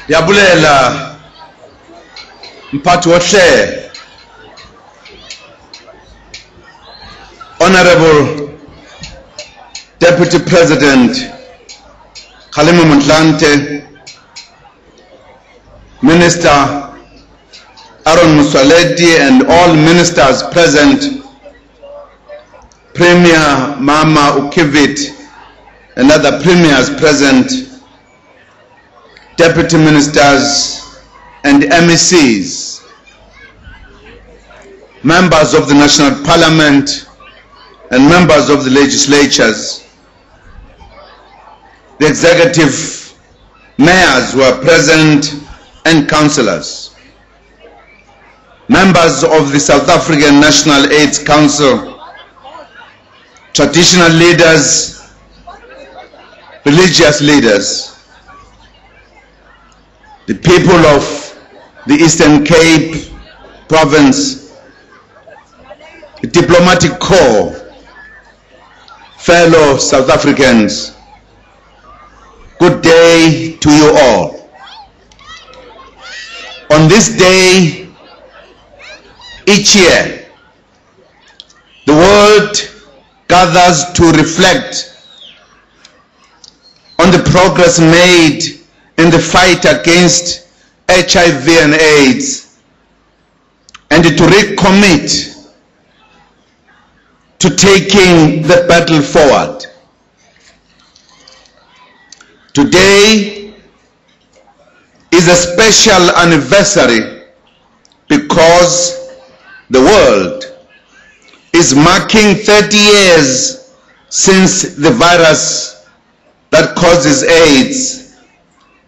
Yabulela mphathi wohle, Honorable Deputy President Kgalema Motlanthe, Minister Aaron Moswaledi and all ministers present, Premier Mama Ukivit and other premiers present, deputy ministers and MECs, members of the National Parliament and members of the legislatures, the executive mayors who are present and councillors, members of the South African National AIDS Council, traditional leaders, religious leaders, the people of the Eastern Cape province, the diplomatic corps, fellow South Africans, good day to you all. On this day, each year, the world gathers to reflect on the progress made in the fight against HIV and AIDS, and to recommit to taking the battle forward. Today is a special anniversary because the world is marking 30 years since the virus that causes AIDS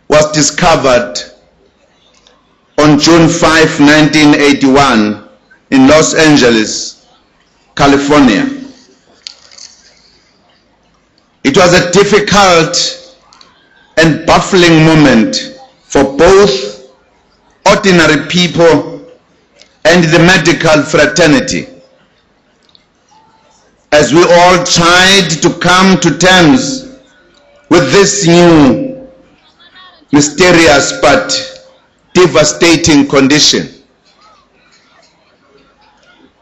was discovered on June 5, 1981 in Los Angeles, California. It was a difficult and baffling moment for both ordinary people and the medical fraternity, as we all tried to come to terms with this new, mysterious but devastating condition.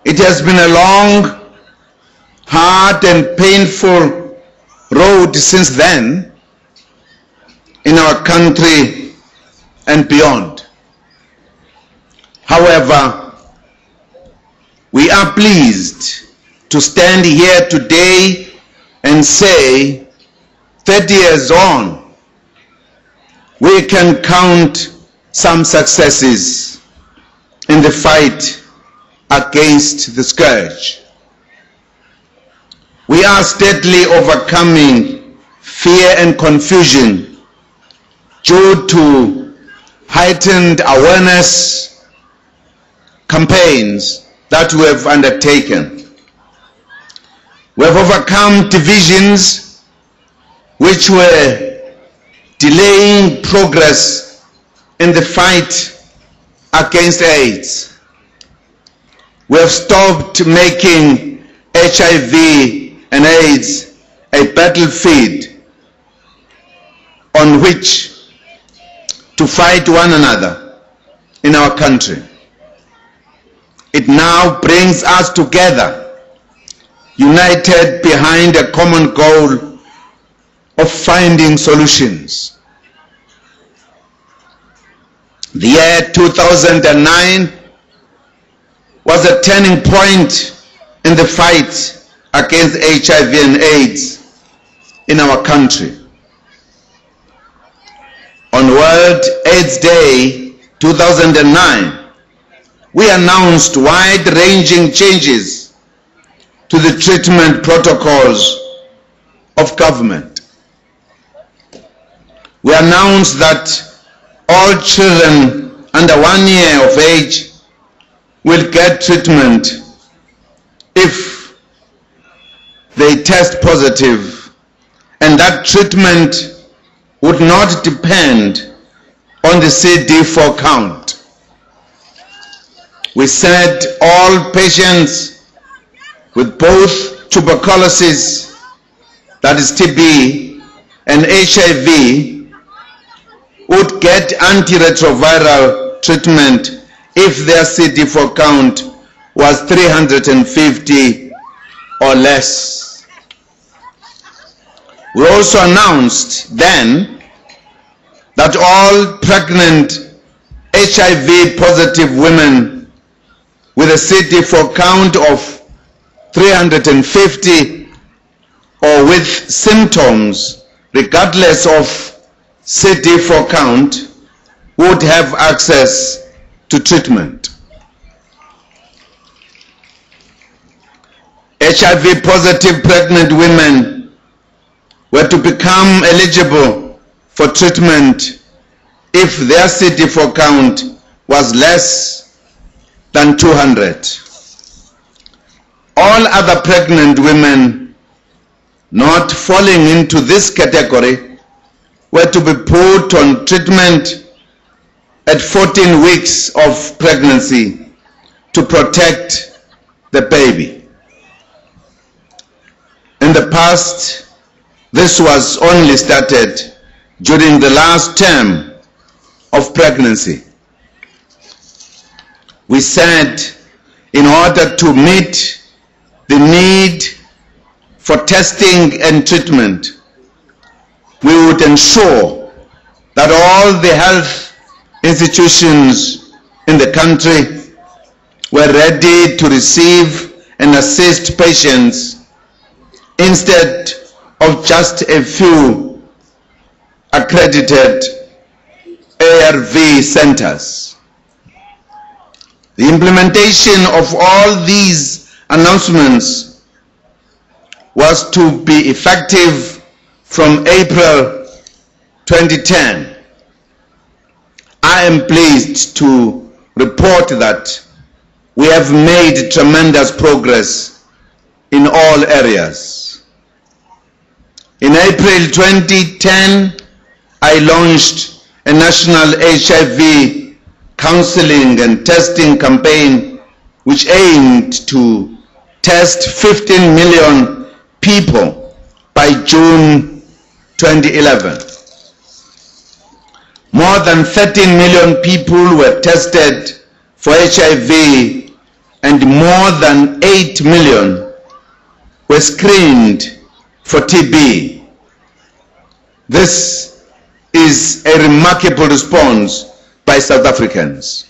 It has been a long, hard and painful road since then in our country and beyond. However, we are pleased to stand here today and say 30 years on, we can count some successes in the fight against the scourge. We are steadily overcoming fear and confusion due to heightened awareness campaigns that we have undertaken. We have overcome divisions which were delaying progress in the fight against AIDS. We have stopped making HIV and AIDS a battlefield on which to fight one another in our country. It now brings us together, united behind a common goal of finding solutions. The year 2009 was a turning point in the fight against HIV and AIDS in our country. On World AIDS Day 2009, we announced wide-ranging changes to the treatment protocols of government. We announced that all children under 1 year of age will get treatment if they test positive, and that treatment would not depend on the CD4 count. We said all patients with both tuberculosis, that is TB, and HIV would get antiretroviral treatment if their CD4 count was 350 or less. We also announced then that all pregnant HIV-positive women with a CD4 count of 350 or with symptoms regardless of CD4 count would have access to treatment. HIV-positive pregnant women were to become eligible for treatment if their CD4 count was less than 200. All other pregnant women not falling into this category were to be put on treatment at 14 weeks of pregnancy to protect the baby. In the past, this was only started during the last term of pregnancy. We said in order to meet the need for testing and treatment, we would ensure that all the health institutions in the country were ready to receive and assist patients instead of just a few accredited ARV centers. The implementation of all these announcements was to be effective from April 2010. I am pleased to report that we have made tremendous progress in all areas. In April 2010, I launched a national HIV counseling and testing campaign which aimed to test 15 million people by June 2011. More than 13 million people were tested for HIV and more than 8 million were screened for TB. This is a remarkable response by South Africans.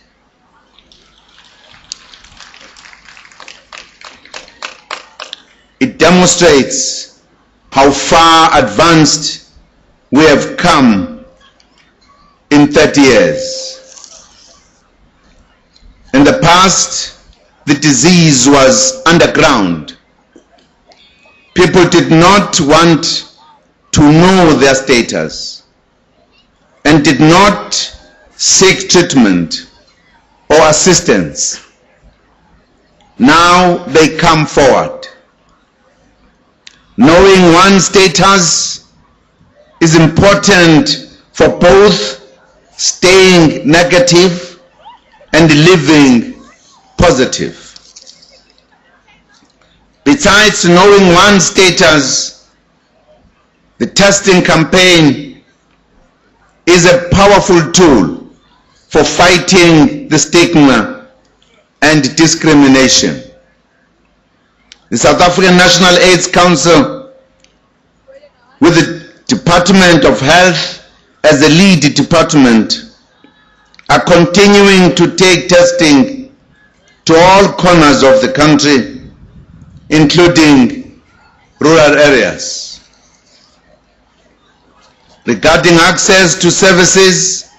It demonstrates how far advanced we have come in 30 years. In the past, the disease was underground. People did not want to know their status and did not seek treatment or assistance. Now they come forward. Knowing one's status is important for both staying negative and living positive. Besides knowing one's status, the testing campaign is a powerful tool for fighting the stigma and discrimination. The South African National AIDS Council, with the Department of Health as the lead department, are continuing to take testing to all corners of the country, including rural areas. Regarding access to services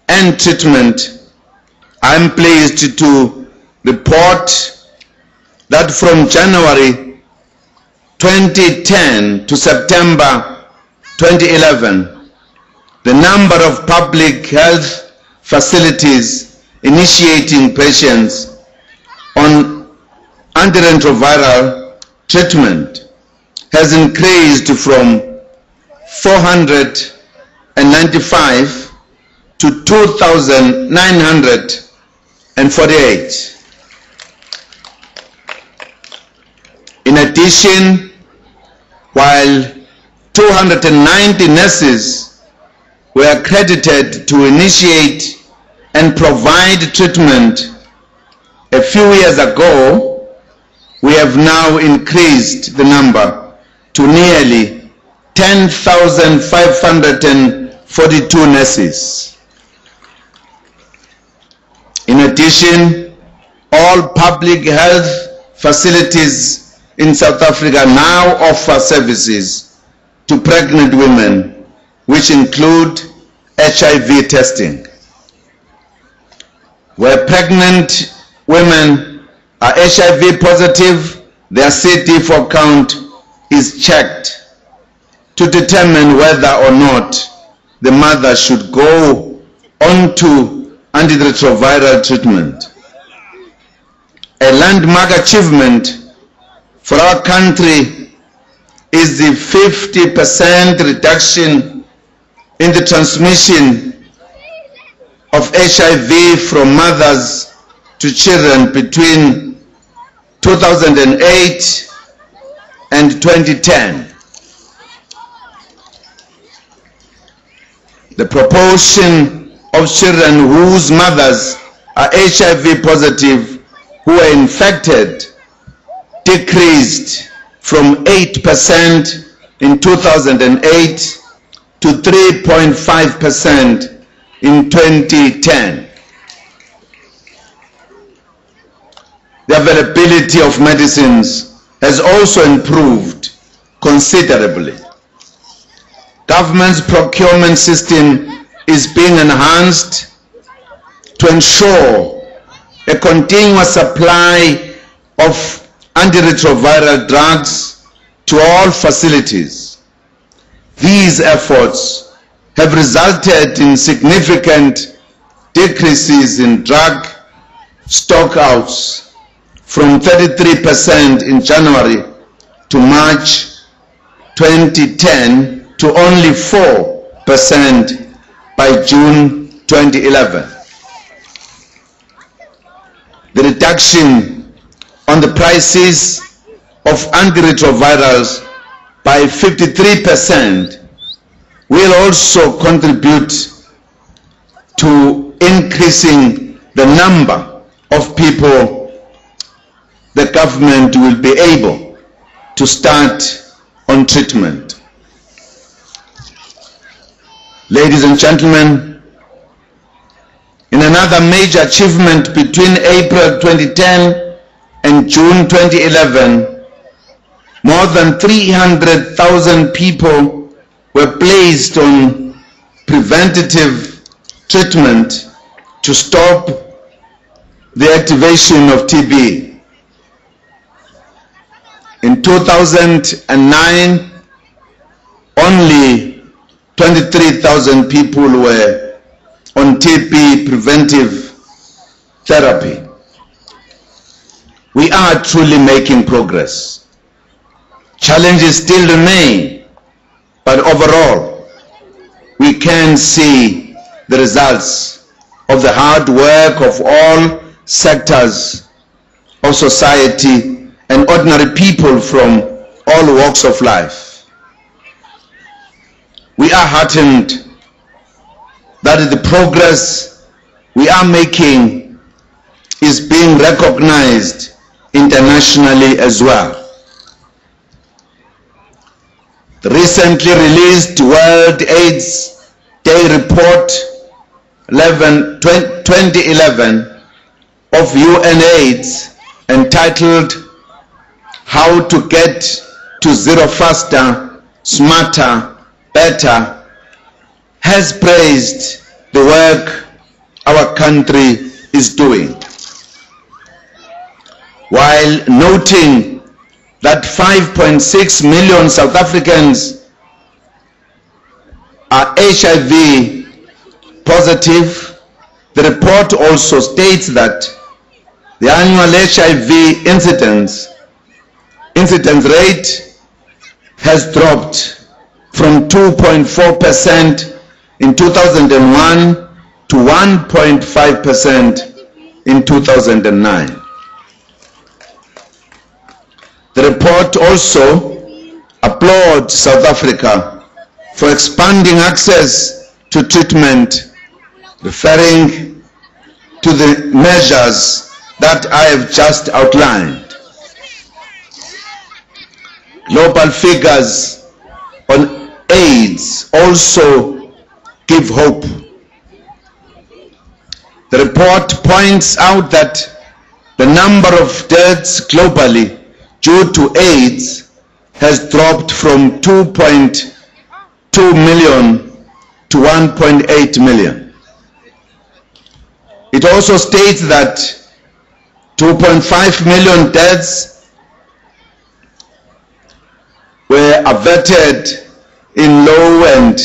and treatment, I am pleased to report that from January 2010 to September 2011, the number of public health facilities initiating patients on antiretroviral treatment has increased from 495 to 2,948. In addition, while 290 nurses were credited to initiate and provide treatment a few years ago, we have now increased the number to nearly 10,542 nurses. In addition, all public health facilities in South Africa now offer services to pregnant women, which include HIV testing. Where pregnant women are HIV positive, their CD4 count is checked to determine whether or not the mother should go on to antiretroviral treatment. A landmark achievement for our country is the 50% reduction in the transmission of HIV from mothers to children between 2008 and 2010. The proportion of children whose mothers are HIV positive who were infected decreased from 8% in 2008 to 3.5% in 2010. The availability of medicines has also improved considerably. Government's procurement system is being enhanced to ensure a continuous supply of antiretroviral drugs to all facilities. These efforts have resulted in significant decreases in drug stockouts from 33% in January to March 2010 to only 4% by June 2011. The reduction on the prices of antiretrovirals by 53% will also contribute to increasing the number of people the government will be able to start on treatment. Ladies and gentlemen, in another major achievement between April 2010 and June 2011, more than 300,000 people were placed on preventative treatment to stop the activation of TB. In 2009, only 23,000 people were on TB preventive therapy. We are truly making progress. Challenges still remain, but overall, we can see the results of the hard work of all sectors of society and ordinary people from all walks of life. We are heartened that the progress we are making is being recognized internationally as well. The recently released World AIDS Day Report 2011 of UNAIDS, entitled How to Get to Zero Faster, Smarter, Better, has praised the work our country is doing, while noting that 5.6 million South Africans are HIV positive. The report also states that the annual HIV incidence rate has dropped from 2.4% in 2001 to 1.5% in 2009. The report also applauds South Africa for expanding access to treatment, referring to the measures that I have just outlined. Global figures on AIDS also give hope. The report points out that the number of deaths globally due to AIDS has dropped from 2.2 million to 1.8 million. It also states that 2.5 million deaths were averted in low and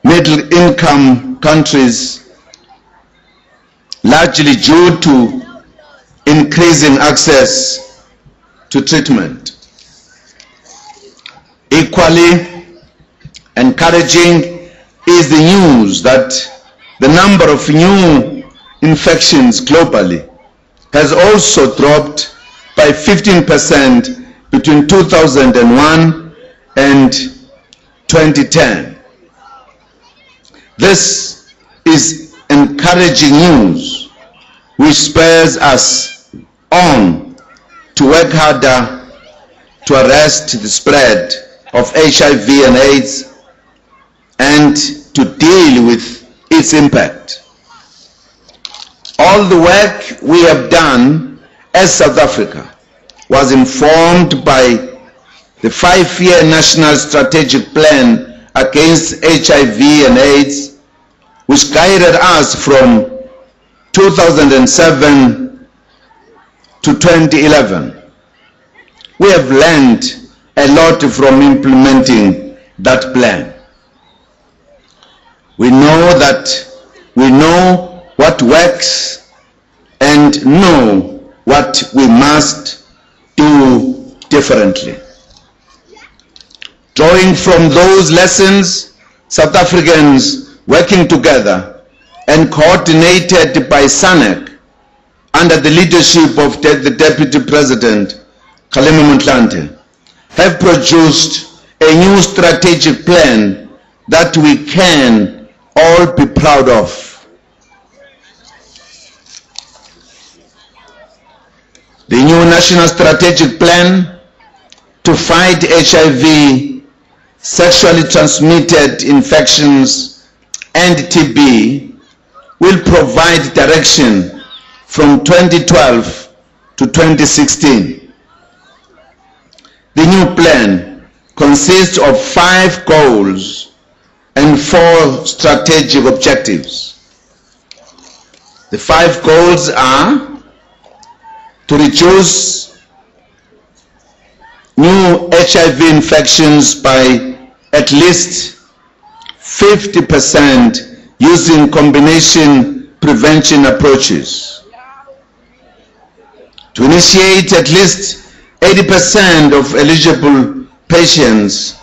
middle income countries, largely due to increasing access to treatment. Equally encouraging is the news that the number of new infections globally has also dropped by 15% between 2001 and 2010. This is encouraging news which spurs us on to work harder to arrest the spread of HIV and AIDS and to deal with its impact. All the work we have done as South Africa was informed by the 5-year National Strategic Plan against HIV and AIDS, which guided us from 2007 to 2011. We have learned a lot from implementing that plan. We know what works and know what we must do differently. Drawing from those lessons, South Africans working together and coordinated by SANEC under the leadership of the Deputy President, Kgalema Motlanthe, have produced a new strategic plan that we can all be proud of. The new National Strategic Plan to fight HIV, sexually transmitted infections, and TB will provide direction from 2012 to 2016. The new plan consists of 5 goals and 4 strategic objectives. The 5 goals are to reduce new HIV infections by at least 50% using combination prevention approaches, to initiate at least 80% of eligible patients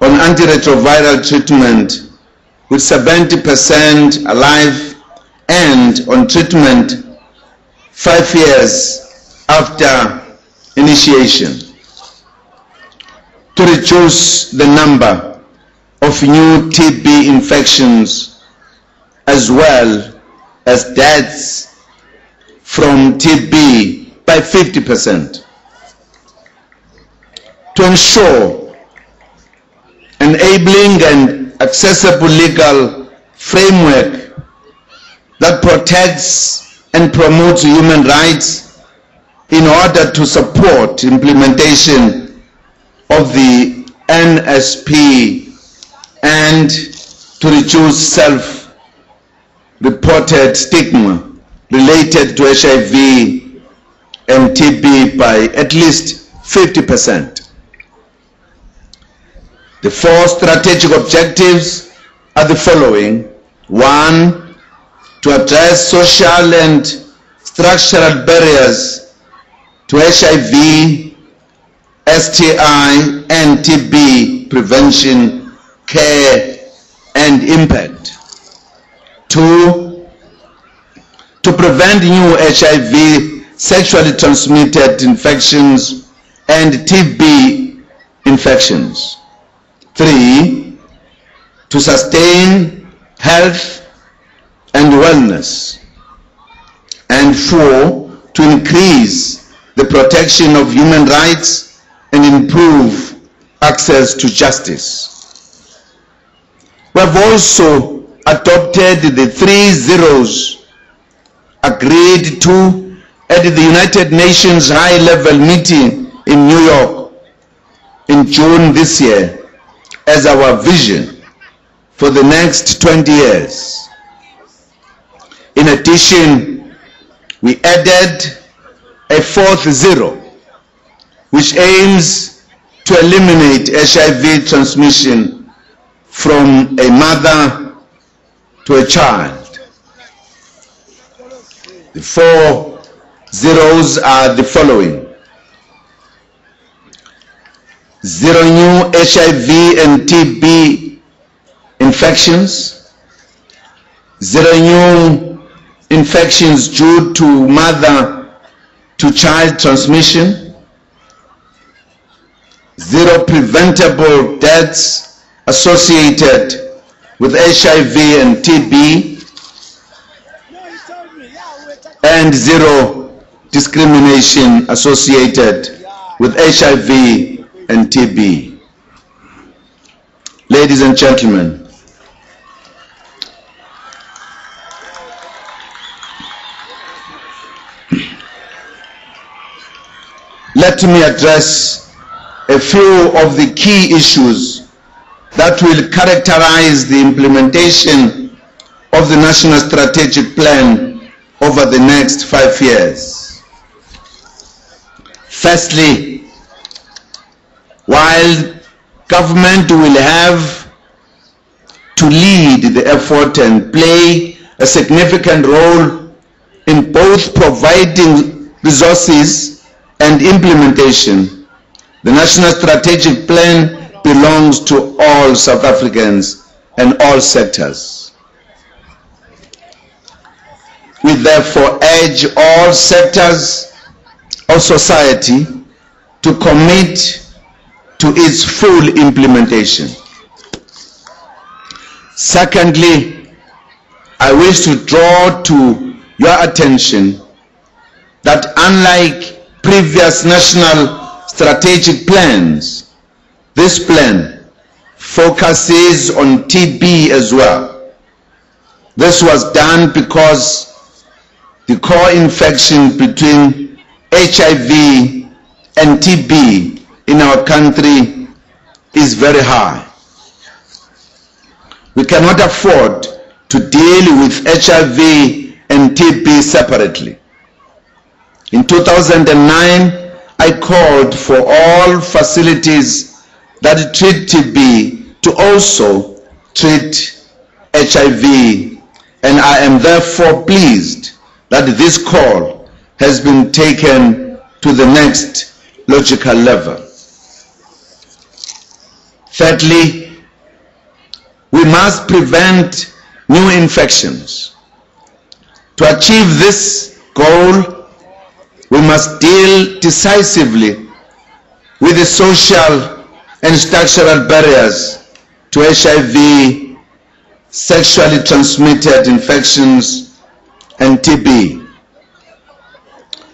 on antiretroviral treatment, with 70% alive and on treatment 5 years after initiation, to reduce the number of new TB infections as well as deaths from TB by 50%, to ensure enabling and accessible legal framework that protects and promotes human rights in order to support implementation of the NSP and to reduce self-reported stigma related to HIV and TB by at least 50%. The 4 strategic objectives are the following. 1, to address social and structural barriers to HIV, STI, and TB prevention, care, and impact. 2, to prevent new HIV sexually transmitted infections and TB infections. 3, to sustain health and wellness, and 4, to increase the protection of human rights and improve access to justice. We have also adopted the 3 zeros agreed to at the United Nations high-level meeting in New York in June this year as our vision for the next 20 years. In addition, we added a 4th zero, which aims to eliminate HIV transmission from a mother to a child. The 4 zeros are the following: 0 new HIV and TB infections, 0 new infections due to mother to child transmission, 0 preventable deaths associated with HIV and TB, and 0 discrimination associated with HIV and TB. Ladies and gentlemen, let me address a few of the key issues that will characterize the implementation of the National Strategic Plan over the next 5 years. Firstly, while government will have to lead the effort and play a significant role in both providing resources and implementation, the National Strategic Plan belongs to all South Africans and all sectors. We therefore urge all sectors of society to commit to its full implementation. Secondly, I wish to draw to your attention that unlike previous national strategic plans, this plan focuses on TB as well. This was done because the co-infection between HIV and TB in our country is very high. We cannot afford to deal with HIV and TB separately. In 2009, I called for all facilities that treat TB to also treat HIV, and I am therefore pleased that this call has been taken to the next logical level. Thirdly, we must prevent new infections. To achieve this goal, we must deal decisively with the social and structural barriers to HIV, sexually transmitted infections, and TB.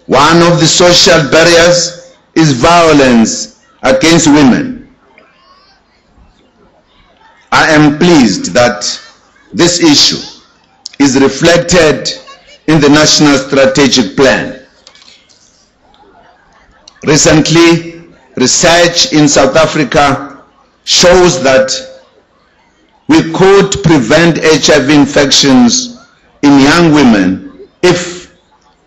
One of the social barriers is violence against women. I am pleased that this issue is reflected in the National Strategic Plan. Recently, research in South Africa shows that we could prevent HIV infections in young women if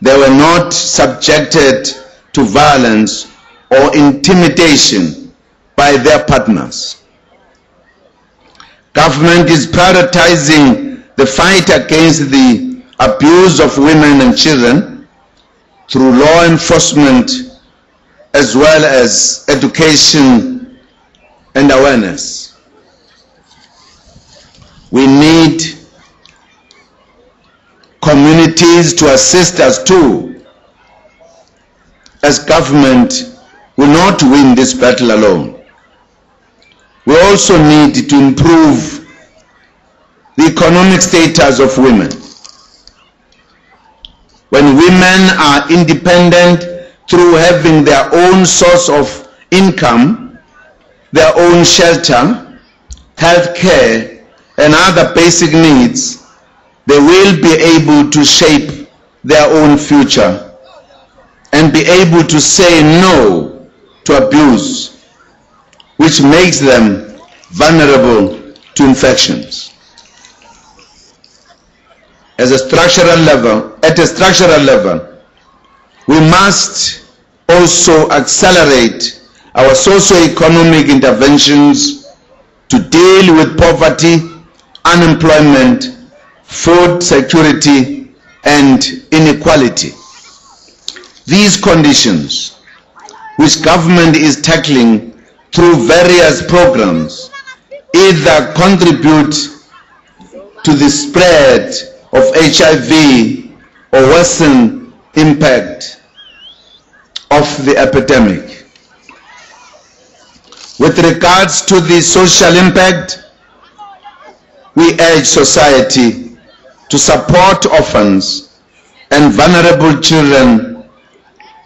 they were not subjected to violence or intimidation by their partners. Government is prioritizing the fight against the abuse of women and children through law enforcement as well as education and awareness. We need communities to assist us too, as government will not win this battle alone. We also need to improve the economic status of women. When women are independent through having their own source of income, their own shelter, health care, and other basic needs, they will be able to shape their own future and be able to say no to abuse, which makes them vulnerable to infections. At a structural level, we must also accelerate our socio-economic interventions to deal with poverty, unemployment, food security, and inequality. These conditions, which government is tackling through various programs, either contribute to the spread of HIV or worsen impact of the epidemic. With regards to the social impact, we urge society to support orphans and vulnerable children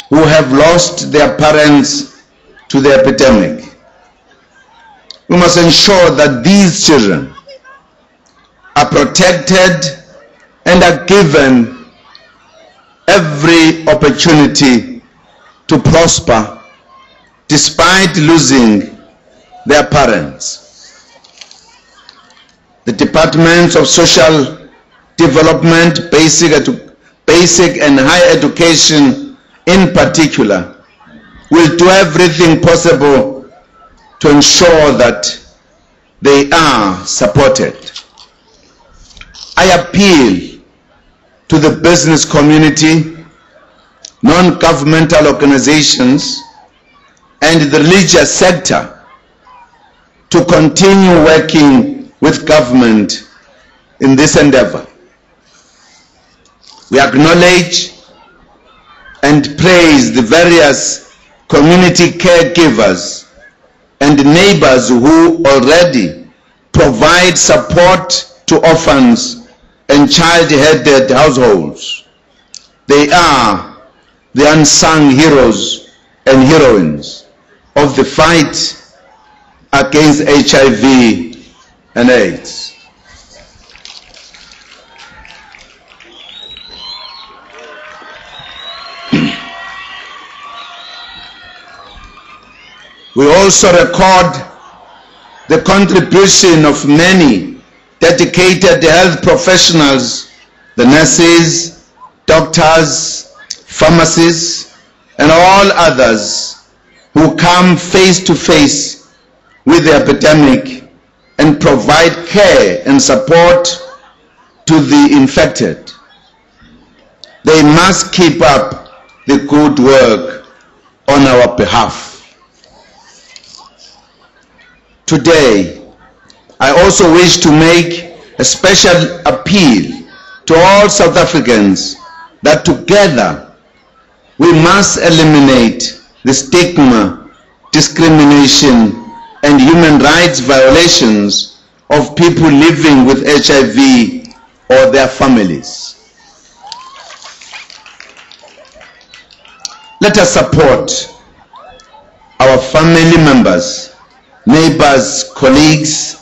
who have lost their parents to the epidemic. We must ensure that these children are protected and are given every opportunity to prosper despite losing their parents. The Departments of Social Development, Basic and Higher Education in particular, will do everything possible to ensure that they are supported. I appeal to the business community, non-governmental organizations, and the religious sector to continue working with government in this endeavor. We acknowledge and praise the various community caregivers and neighbors who already provide support to orphans and child-headed households. They are the unsung heroes and heroines of the fight against HIV and AIDS. We also record the contribution of many dedicated health professionals, the nurses, doctors, pharmacists, and all others who come face to face with the epidemic and provide care and support to the infected. They must keep up the good work on our behalf. Today, I also wish to make a special appeal to all South Africans that together we must eliminate the stigma, discrimination, and human rights violations of people living with HIV or their families. Let us support our family members, neighbors, colleagues,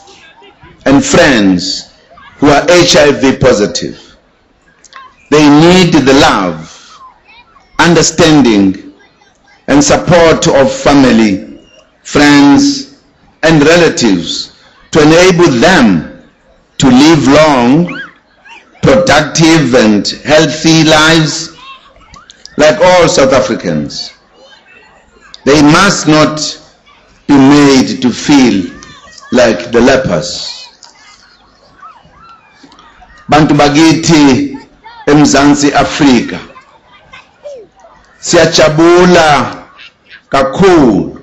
and friends who are HIV positive. They need the love, understanding, and support of family, friends, and relatives to enable them to live long, productive, and healthy lives like all South Africans. They must not be made to feel like the lepers. Bantu bakithi eMzansi Afrika, siyajabula kakhulu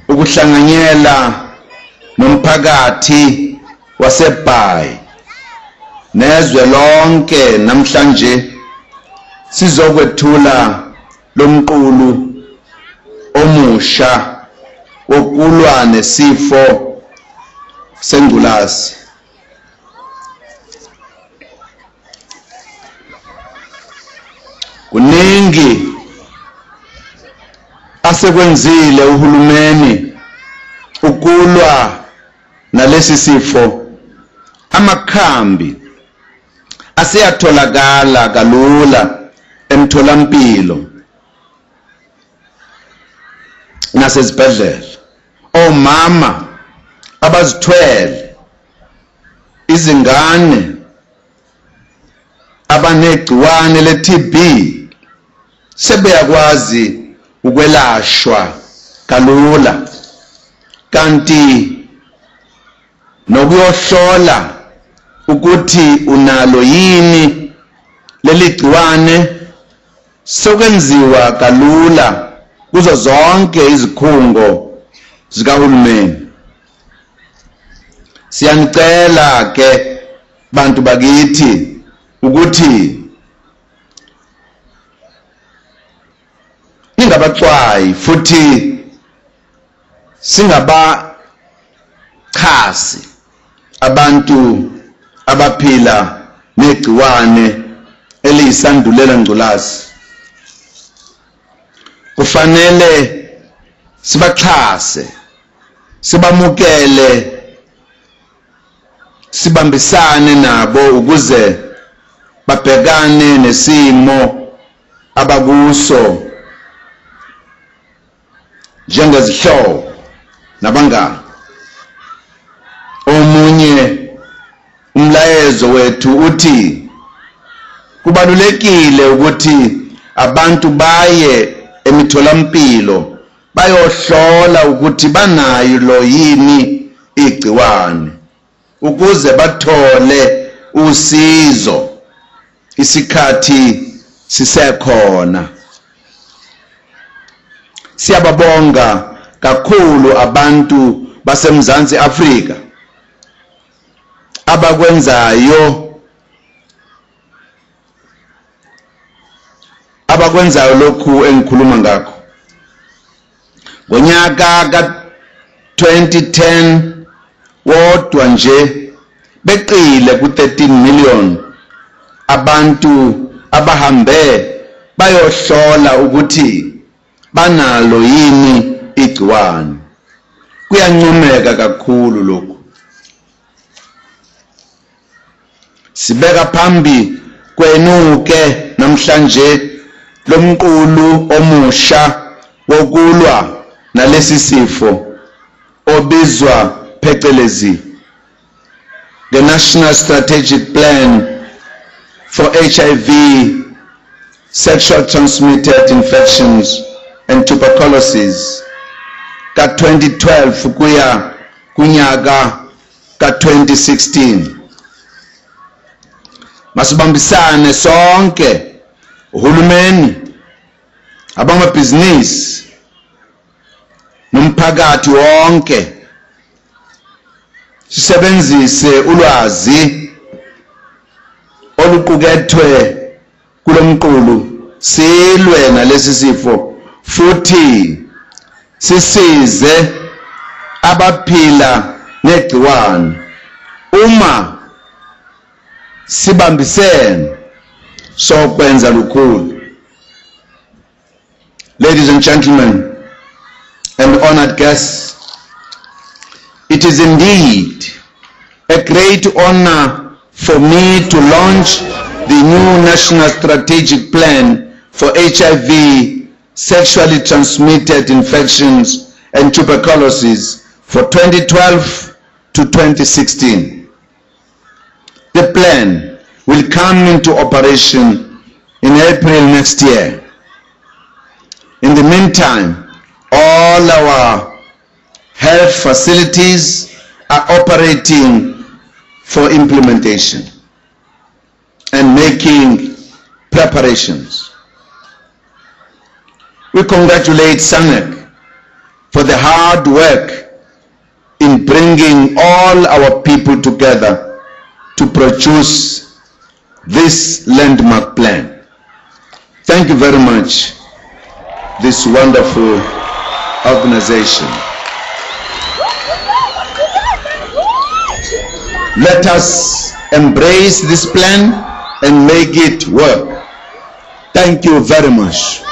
ukuhlanganyela nomphakathi waseBhayi nezwe lonke namhlanje sizokwethula lomqulu omusha wokulwa nesifo sengculazi. kuningi asekwenzile uhulumeni ukulwa nalesi sifo. Amakhambi aseyatholakala kalula emtholampilo nasezibhedlela. Omama abazithwele, izingane abanegciwane le-TB sebeyakwazi ukwelashwa kalula, kanti nokuyohlola ukuthi unalo yini leli gciwane sokwenziwa kalula kuzo zonke izikhungo zikahulumeni. Siyanicela ke bantu bakithi ukuthi ningabaxwayi futhi singabachasi abantu abaphila negciwane eliyisandulela ngculazi. Kufanele sibaxhase, sibamukele, sibambisane nabo ukuze babhekane nesimo abakuso njengezihlobo nabangani. Omunye umlayezo wethu uthi kubalulekile ukuthi abantu baye emitholampilo bayohlola ukuthi banayo yini igciwane ukuze bathole usizo isikhathi sisekhona. Siyababonga kakhulu abantu baseMzansi Afrika abakwenzayo lokhu engikhuluma ngakho. Ngonyaka ka-2010 wodwa nje beqile ku-13 million abantu abahambe bayohlola ukuthi banalo yini igciwane. Kuyancomeka kakhulu lokhu. Sibeka phambi kwenuke namhlanje lomqulu omusha wokulwa nalesi sifo obizwa phecelezi the National Strategic Plan for HIV, Sexual Transmitted Infections and Tuberculosis ka-2012 kuya kunyaka ka-2016. Masibambisane sonke, uhulumeni, abamabhizinisi nomphakathi wonke, sisebenzise ulwazi oluqukethwe kulomqulu silwe nalesi sifo futhi sisize abaphila negciwane. Uma sibambisene sokwenza lukhulu. Ladies and gentlemen and honored guests, it is indeed a great honor for me to launch the new National Strategic Plan for HIV, Sexually Transmitted Infections and Tuberculosis for 2012 to 2016. The plan will come into operation in April next year. In the meantime, all our health facilities are operating for implementation and making preparations. We congratulate SANEC for the hard work in bringing all our people together to produce this landmark plan. Thank you very much, this wonderful organization. Let us embrace this plan and make it work. Thank you very much.